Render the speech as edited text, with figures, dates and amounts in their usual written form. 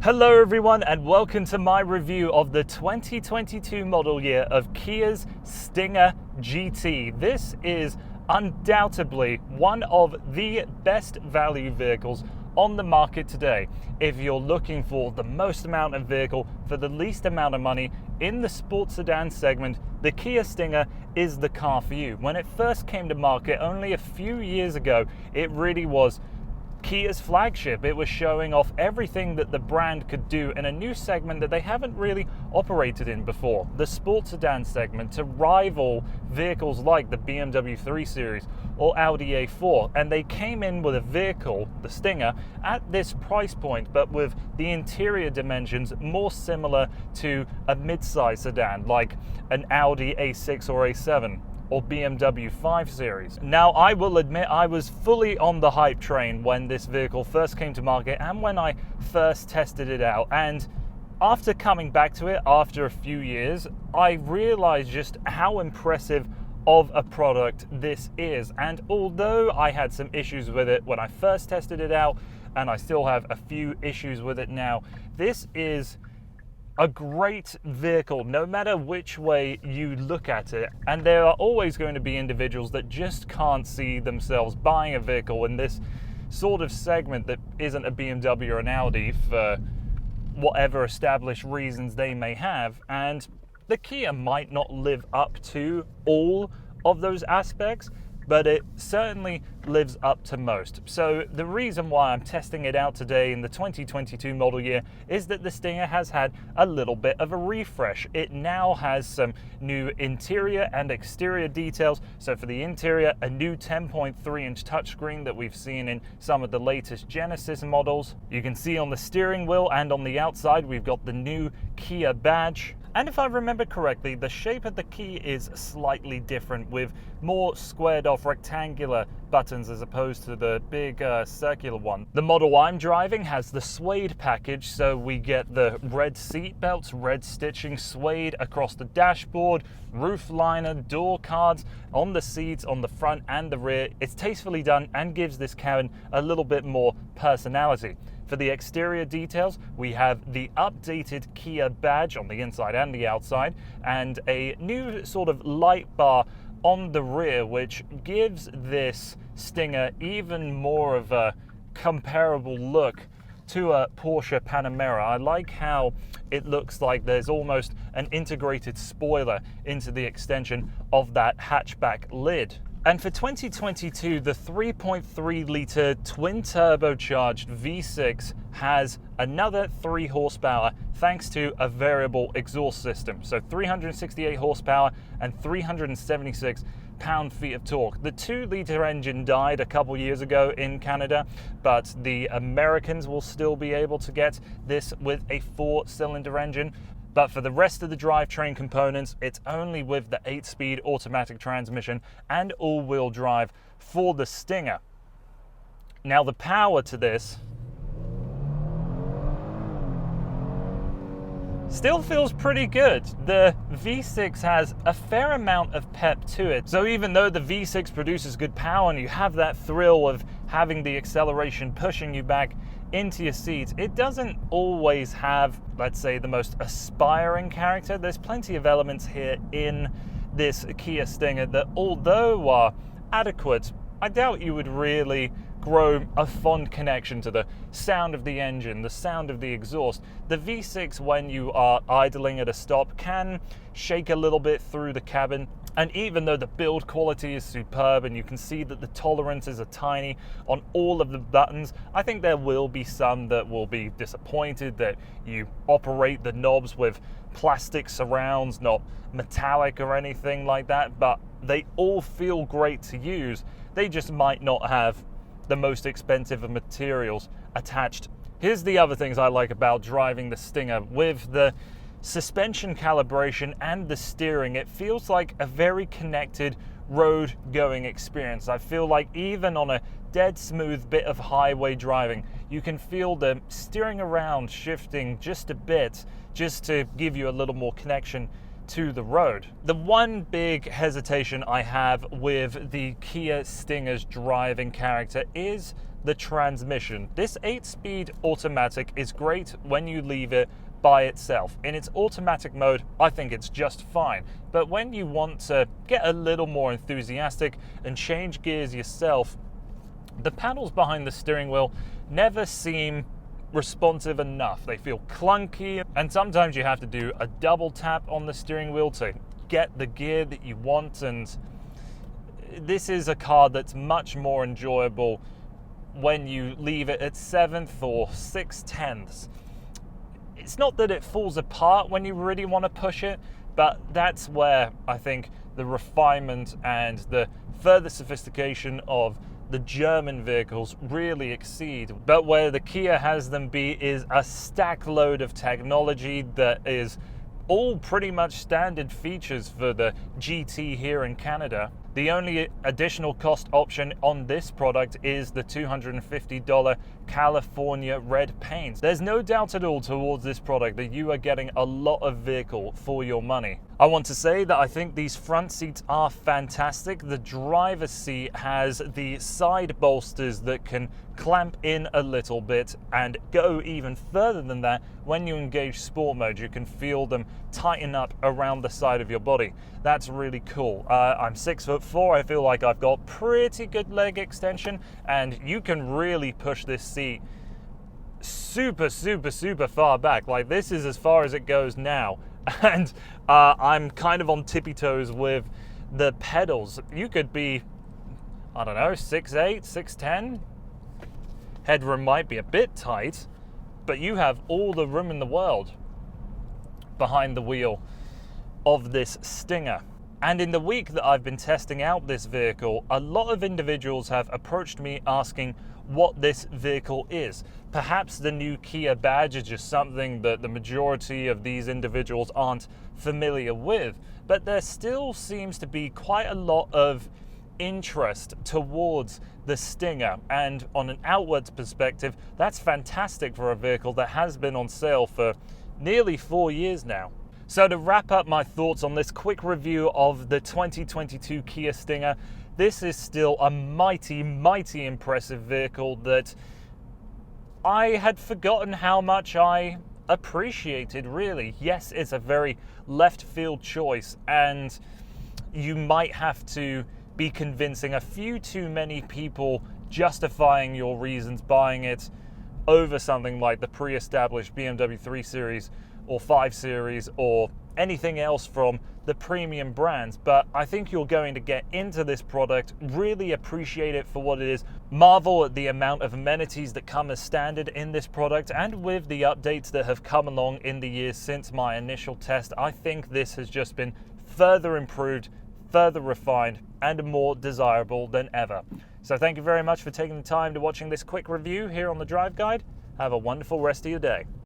Hello everyone and welcome to my review of the 2022 model year of Kia's Stinger GT. This is undoubtedly one of the best value vehicles on the market today. If you're looking for the most amount of vehicle for the least amount of money in the sports sedan segment, the Kia Stinger is the car for you. When it first came to market only a few years ago, it really was Kia's flagship. It was showing off everything that the brand could do in a new segment that they haven't really operated in before, the sports sedan segment, to rival vehicles like the BMW 3 Series or Audi A4. And they came in with a vehicle, the Stinger, at this price point, but with the interior dimensions more similar to a mid-size sedan like an Audi A6 or A7 or BMW 5 Series. Now, I will admit I was fully on the hype train when this vehicle first came to market and when I first tested it out. And after coming back to it after a few years, I realized just how impressive of a product this is. And although I had some issues with it when I first tested it out, and I still have a few issues with it now, this is a great vehicle no matter which way you look at it. And there are always going to be individuals that just can't see themselves buying a vehicle in this sort of segment that isn't a BMW or an Audi for whatever established reasons they may have. And the Kia might not live up to all of those aspects, but it certainly lives up to most. So the reason why I'm testing it out today in the 2022 model year is that the Stinger has had a little bit of a refresh. It now has some new interior and exterior details. So for the interior, a new 10.3-inch touchscreen that we've seen in some of the latest Genesis models. You can see on the steering wheel and on the outside, we've got the new Kia badge. And if I remember correctly, the shape of the key is slightly different, with more squared off rectangular buttons as opposed to the big circular one. The model I'm driving has the Suede Package, so we get the red seat belts, red stitching, suede across the dashboard, roof liner, door cards on the seats on the front and the rear. It's tastefully done and gives this cabin a little bit more personality. For the exterior details, we have the updated Kia badge on the inside and the outside, and a new sort of light bar on the rear, which gives this Stinger even more of a comparable look to a Porsche Panamera. I like how it looks like there's almost an integrated spoiler into the extension of that hatchback lid. And for 2022, the 3.3-litre twin-turbocharged V6 has another 3 horsepower thanks to a variable exhaust system. So 368 horsepower and 376 pound-feet of torque. The 2-litre engine died a couple years ago in Canada, but the Americans will still be able to get this with a 4-cylinder engine. But for the rest of the drivetrain components, it's only with the 8-speed automatic transmission and all-wheel drive for the Stinger. Now, the power to this still feels pretty good. The V6 has a fair amount of pep to it. So even though the V6 produces good power and you have that thrill of having the acceleration pushing you back into your seats, it doesn't always have, let's say, the most aspiring character. There's plenty of elements here in this Kia Stinger that, although are adequate, I doubt you would really grow a fond connection to the sound of the engine, the sound of the exhaust. The V6, when you are idling at a stop, can shake a little bit through the cabin. And even though the build quality is superb and you can see that the tolerances are tiny on all of the buttons, I think there will be some that will be disappointed that you operate the knobs with plastic surrounds, not metallic or anything like that, but they all feel great to use. They just might not have the most expensive of materials attached. Here's the other things I like about driving the Stinger. With the suspension calibration and the steering, it feels like a very connected road going experience. I feel like even on a dead smooth bit of highway driving, you can feel the steering around shifting just a bit, just to give you a little more connection to the road. The one big hesitation I have with the Kia Stinger's driving character is the transmission. This 8-speed automatic is great when you leave it by itself. In its automatic mode, I think it's just fine. But when you want to get a little more enthusiastic and change gears yourself, the panels behind the steering wheel never seem responsive enough. They feel clunky, and sometimes you have to do a double tap on the steering wheel to get the gear that you want. And this is a car that's much more enjoyable when you leave it at 7th or 6/10ths. It's not that it falls apart when you really want to push it, but that's where I think the refinement and the further sophistication of the German vehicles really exceed. But where the Kia has them be is a stack load of technology that is all pretty much standard features for the GT here in Canada. The only additional cost option on this product is the $250 California red paint. There's no doubt at all towards this product that you are getting a lot of vehicle for your money. I want to say that I think these front seats are fantastic. The driver's seat has the side bolsters that can clamp in a little bit and go even further than that. When you engage sport mode, you can feel them tighten up around the side of your body. That's really cool. I'm 6'4". I feel like I've got pretty good leg extension, and you can really push this seat super far back. Like, this is as far as it goes now. And I'm kind of on tippy toes with the pedals. You could be, I don't know, 6'8", 6'10". Headroom might be a bit tight, but you have all the room in the world behind the wheel of this Stinger. And in the week that I've been testing out this vehicle, a lot of individuals have approached me asking what this vehicle is. Perhaps the new Kia badge is just something that the majority of these individuals aren't familiar with, but there still seems to be quite a lot of interest towards the Stinger, and on an outwards perspective, that's fantastic for a vehicle that has been on sale for nearly 4 years now. So to wrap up my thoughts on this quick review of the 2022 Kia Stinger, this is still a mighty impressive vehicle that I had forgotten how much I appreciated, really. Yes, it's a very left field choice, and you might have to be convincing a few too many people justifying your reasons buying it over something like the pre-established BMW 3 Series or 5 Series or anything else from the premium brands. But I think you're going to get into this product, really appreciate it for what it is, marvel at the amount of amenities that come as standard in this product, and with the updates that have come along in the years since my initial test, I think this has just been further improved, further refined, and more desirable than ever. So thank you very much for taking the time to watching this quick review here on the Drive Guide. Have a wonderful rest of your day.